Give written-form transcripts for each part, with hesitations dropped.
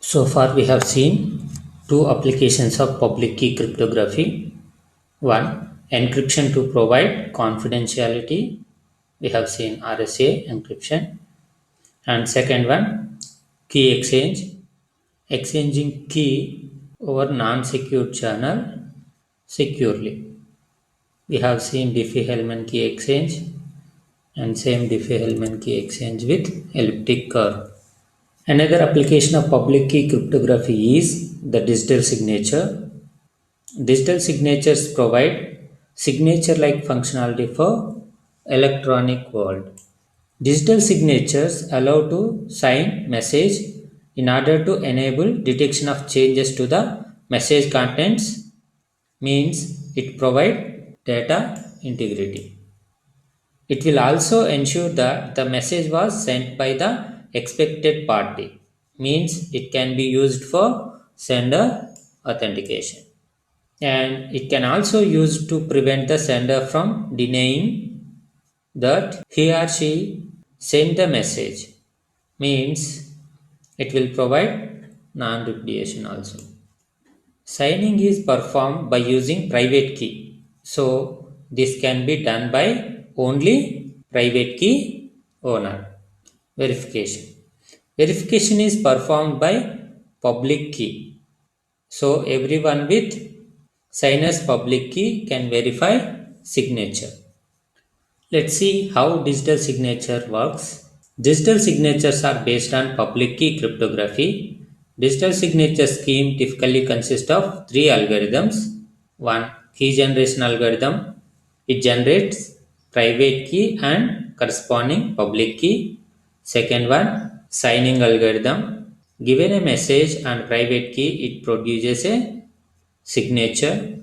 So far, we have seen two applications of public key cryptography. One, encryption to provide confidentiality. We have seen RSA encryption. And second one, key exchange, exchanging key over non-secure channel securely. We have seen Diffie-Hellman key exchange and same Diffie-Hellman key exchange with elliptic curve. Another application of public key cryptography is the digital signature. Digital signatures provide signature-like functionality for electronic world. Digital signatures allow to sign message in order to enable detection of changes to the message contents, means it provide data integrity. It will also ensure that the message was sent by the expected party, means it can be used for sender authentication. And it can also use to prevent the sender from denying that he or she sent the message, means it will provide non-repudiation also. Signing is performed by using private key, so this can be done by only private key owner. Verification is performed by public key, so everyone with signer's public key can verify signature. Let's see how digital signature works. Digital signatures are based on public key cryptography. Digital signature scheme typically consists of three algorithms. One, key generation algorithm. It generates private key and corresponding public key. Second one, signing algorithm. Given a message and private key, it produces a signature.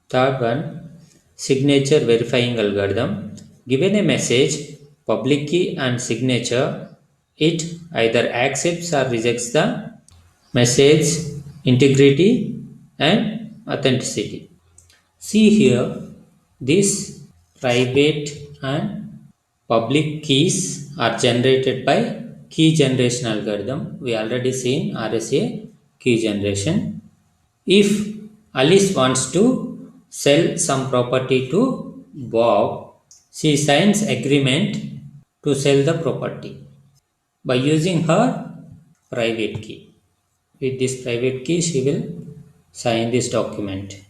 Third one, signature verifying algorithm. Given a message, public key and signature, it either accepts or rejects the message integrity and authenticity. See here, these private and public keys are generated by key generation algorithm. We already seen RSA key generation. If Alice wants to sell some property to Bob, she signs agreement to sell the property by using her private key. With this private key, she will sign this document.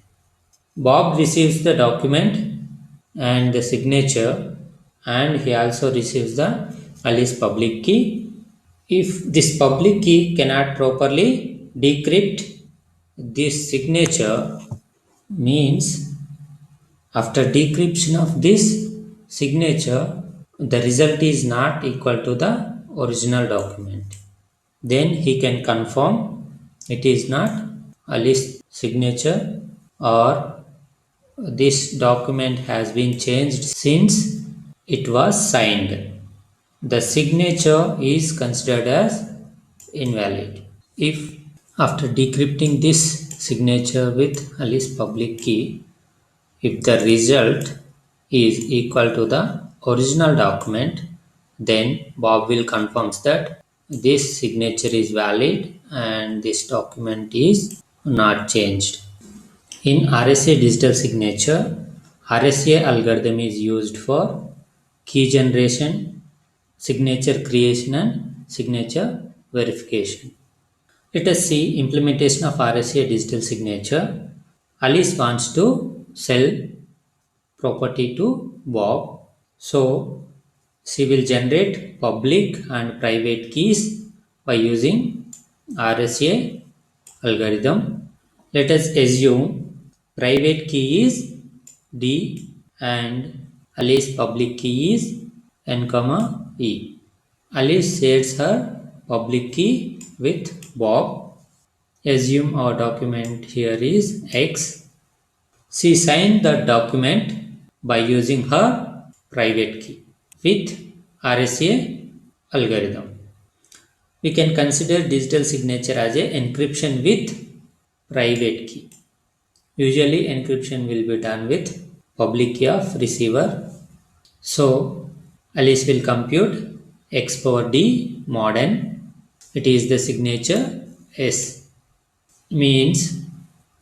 Bob receives the document and the signature, and he also receives the Alice public key. If this public key cannot properly decrypt this signature, means after decryption of this signature, the result is not equal to the original document. Then he can confirm it is not Alice's signature, or this document has been changed since it was signed. The signature is considered as invalid. If after decrypting this signature with Alice public key, if the result is equal to the original document, then Bob will confirm that this signature is valid and this document is not changed. In RSA digital signature, RSA algorithm is used for key generation, signature creation and signature verification. Let us see implementation of RSA digital signature. Alice wants to sell property to Bob. So she will generate public and private keys by using RSA algorithm. Let us assume private key is D and Alice public key is N comma E. Alice shares her public key with Bob. Assume our document here is X. She signed the document by using her private key with RSA algorithm. We can consider digital signature as a encryption with private key. Usually encryption will be done with public key of receiver. So Alice will compute x power d mod n. It is the signature S means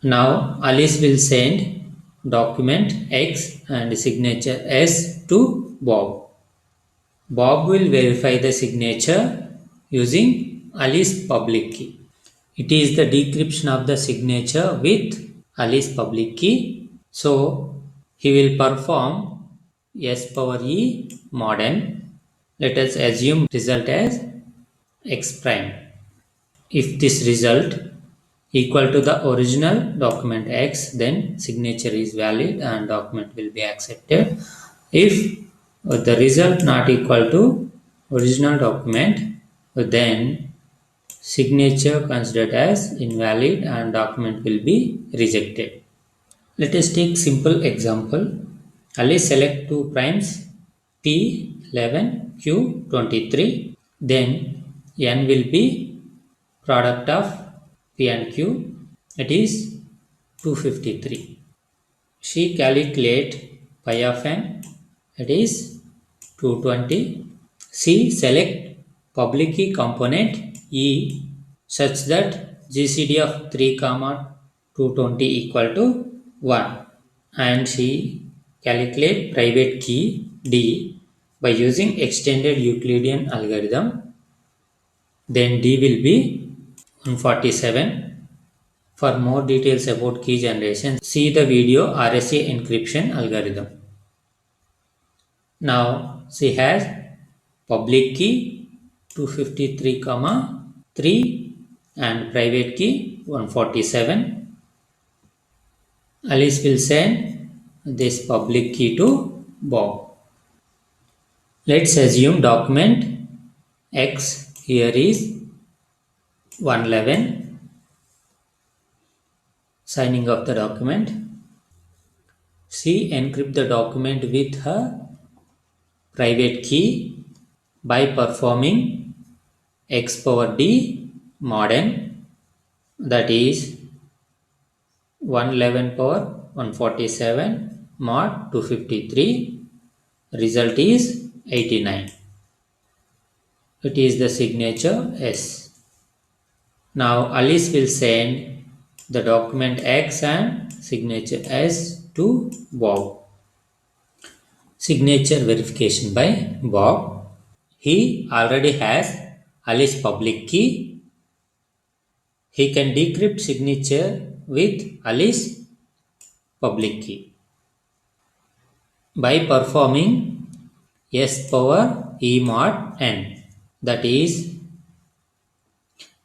now Alice will send document X and signature S to Bob. Bob will verify the signature using Alice public key. It is the decryption of the signature with Alice public key. So he will perform S power E mod n. Let us assume result as X prime. If this result equal to the original document X, then signature is valid and document will be accepted. If the result not equal to original document, then signature considered as invalid and document will be rejected. Let us take simple example. Alice select two primes P11, Q23. Then N will be product of P and Q. It is 253. She calculate pi of n. It is 220. She select public key component E such that GCD of 3 comma 220 equal to 1, and she calculate private key D by using extended Euclidean algorithm. Then D will be 147. For more details about key generation, see the video RSA encryption algorithm. Now she has public key 253, 3 and private key 147. Alice will send this public key to Bob. Let's assume document X here is 111. Signing of the document. She encrypt the document with her private key by performing X power D mod n, that is 111 power 147 mod 253. Result is 89. It is the signature S. Now Alice will send the document X and signature S to Bob. Signature verification by Bob. He already has Alice public key. He can decrypt signature with Alice public key by performing S power E mod n, that is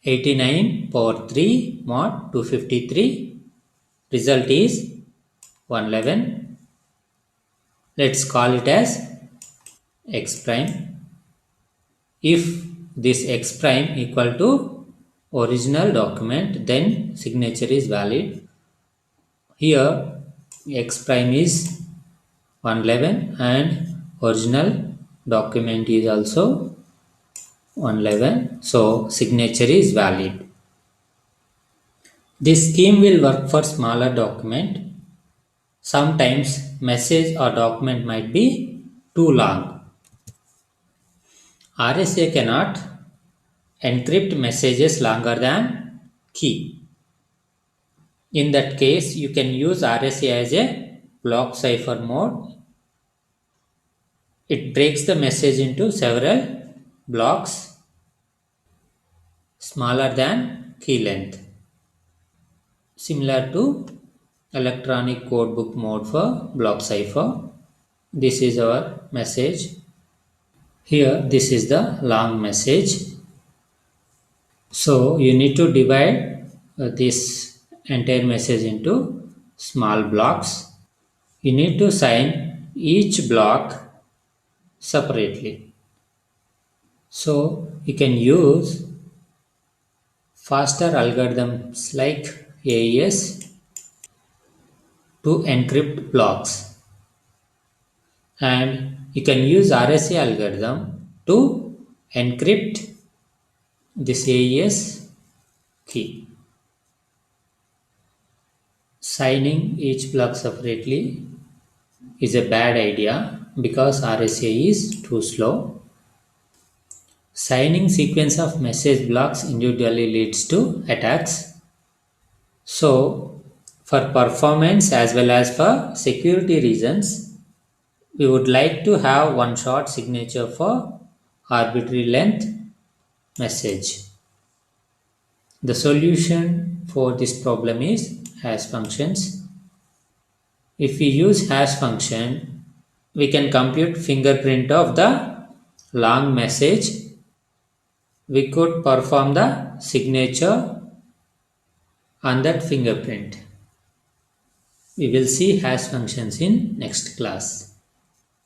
89 power 3 mod 253. Result is 111. Let's call it as X prime. If this X prime equal to original document, then signature is valid. Here X prime is 111 and original document is also 111, so signature is valid. This scheme will work for smaller document. Sometimes message or document might be too long. RSA cannot encrypt messages longer than key. In that case, you can use RSA as a block cipher mode. It breaks the message into several blocks smaller than key length, similar to electronic codebook mode for block cipher. This is our message. Here, this is the long message. So, you need to divide this entire message into small blocks. You need to sign each block separately. So, you can use faster algorithms like AES to encrypt blocks, and you can use RSA algorithm to encrypt this AES key. Signing each block separately is a bad idea because RSA is too slow. Signing sequence of message blocks individually leads to attacks. So, for performance as well as for security reasons, we would like to have one shot signature for arbitrary length message. The solution for this problem is hash functions. If we use hash function, we can compute fingerprint of the long message. We could perform the signature on that fingerprint. We will see hash functions in next class.